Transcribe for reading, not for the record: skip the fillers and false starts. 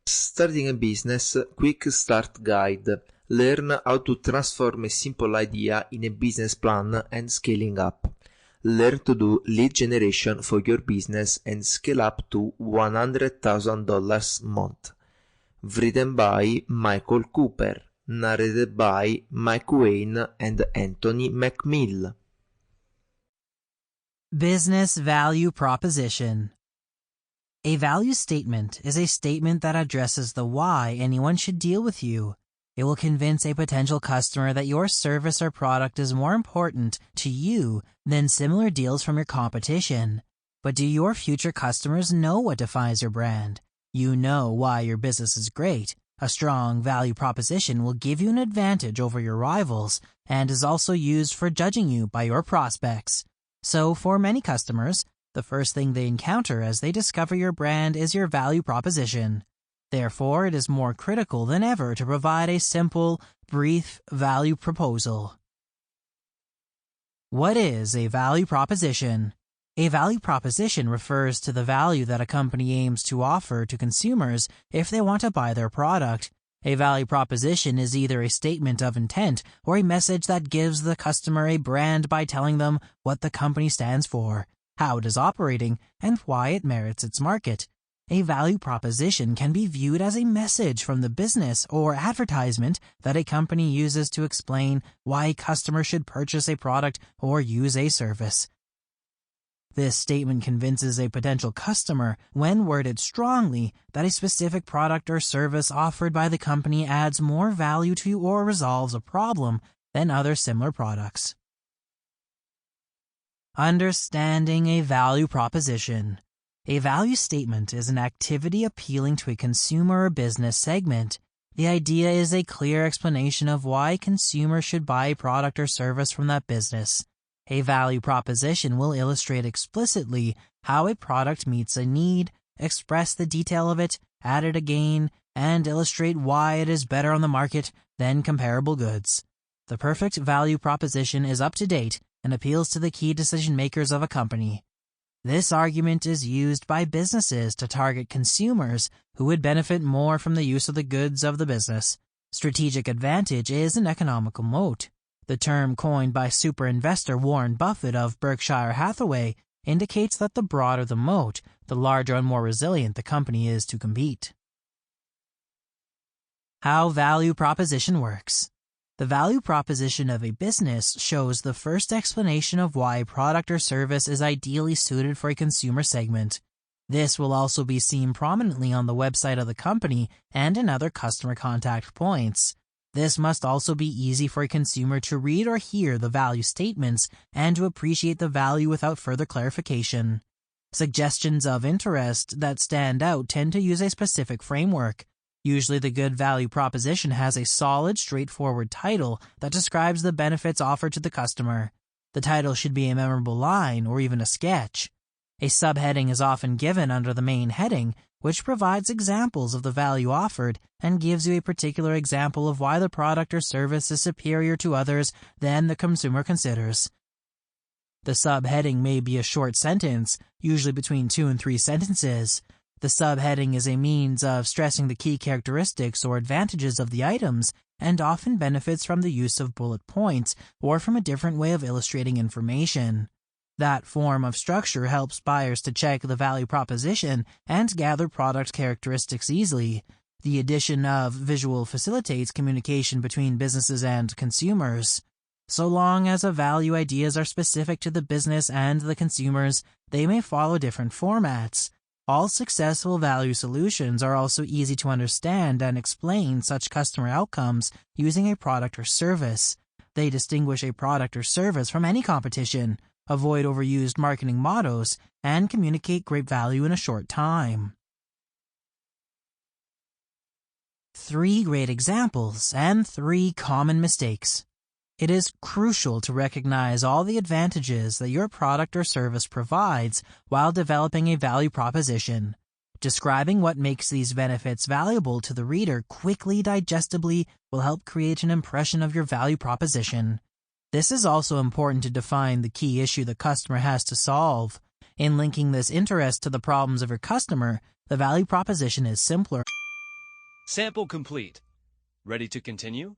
Starting a business Quickstart guide. Learn how to transform a simple idea in a business plan and scaling up. Learn to do lead generation for your business and scale up to $100,000 a month. Written by Michael Cooper. Narrated by Mike Wayne and Anthony Mcmill. Business value proposition. A value statement is a statement that addresses the why anyone should deal with you. It will convince a potential customer that your service or product is more important to you than similar deals from your competition. But do your future customers know what defines your brand? You know why your business is great. A strong value proposition will give you an advantage over your rivals and is also used for judging you by your prospects. So for many customers, the first thing they encounter as they discover your brand is your value proposition. Therefore, it is more critical than ever to provide a simple, brief value proposal. What is a value proposition? A value proposition refers to the value that a company aims to offer to consumers if they want to buy their product. A value proposition is either a statement of intent or a message that gives the customer a brand by telling them what the company stands for, how it is operating, and why it merits its market. A value proposition can be viewed as a message from the business or advertisement that a company uses to explain why a customer should purchase a product or use a service. This statement convinces a potential customer, when worded strongly, that a specific product or service offered by the company adds more value to or resolves a problem than other similar products. Understanding a value proposition. A value statement is an activity appealing to a consumer or business segment. The idea is a clear explanation of why a consumer should buy a product or service from that business. A value proposition will illustrate explicitly how a product meets a need, express the detail of it, add it a gain, and illustrate why it is better on the market than comparable goods. The perfect value proposition is up to date and appeals to the key decision makers of a company. This argument is used by businesses to target consumers who would benefit more from the use of the goods of the business. Strategic advantage is an economical moat. The term coined by super investor Warren Buffett of Berkshire Hathaway indicates that the broader the moat, the larger and more resilient the company is to compete. How value proposition works. The value proposition of a business shows the first explanation of why a product or service is ideally suited for a consumer segment. This will also be seen prominently on the website of the company and in other customer contact points. This must also be easy for a consumer to read or hear the value statements and to appreciate the value without further clarification. Suggestions of interest that stand out tend to use a specific framework. Usually the good value proposition has a solid, straightforward title that describes the benefits offered to the customer. The title should be a memorable line or even a sketch. A subheading is often given under the main heading, which provides examples of the value offered and gives you a particular example of why the product or service is superior to others than the consumer considers. The subheading may be a short sentence, usually between 2 and 3 sentences. The subheading is a means of stressing the key characteristics or advantages of the items and often benefits from the use of bullet points or from a different way of illustrating information. That form of structure helps buyers to check the value proposition and gather product characteristics easily. The addition of visual facilitates communication between businesses and consumers. So long as the value ideas are specific to the business and the consumers, they may follow different formats. All successful value solutions are also easy to understand and explain such customer outcomes using a product or service. They distinguish a product or service from any competition, avoid overused marketing mottos, and communicate great value in a short time. 3 great examples and 3 common mistakes. It is crucial to recognize all the advantages that your product or service provides while developing a value proposition. Describing what makes these benefits valuable to the reader quickly, digestibly, will help create an impression of your value proposition. This is also important to define the key issue the customer has to solve. In linking this interest to the problems of your customer, the value proposition is simpler. Sample complete. Ready to continue?